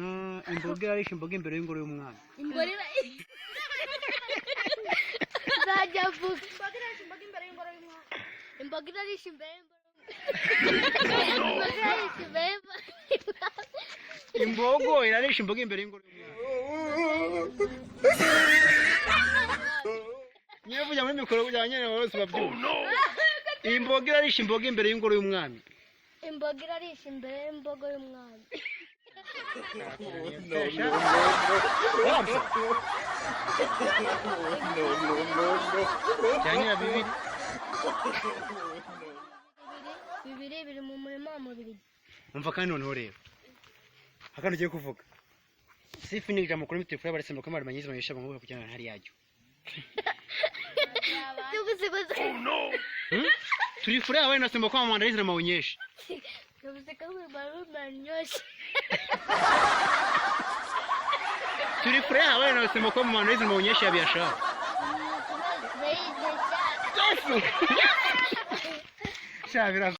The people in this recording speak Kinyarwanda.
Imboga irarisha imboga imbere y'ingoro y'umwami. Imbora Zajya vuga. Imboga irarisha imbere Imbogo irarisha imboga imbere y'ingoro y'umwami. Niyo vuga muri mikoro kugira nyene bose babyumva. Imboga irarisha imboga imbere y'ingoro y'umwami. Imboga irarisha imbere y'imbogo y'umwami. Cyanya bibiri. Bibiri mu murima wa mubiri. Umva kandi noneho rero. Akandi ugiye kuvuga. Sifi ni jambo kuri telefone barasemba ko marmanyizi banyisha bangu kujyana hari yajyo. Turi furaha wewe nasemba kwa maandalizi na maonyesho. Turi furaha wewe nasemba kwa maandalizi na maonyesho ya biashara. Shavira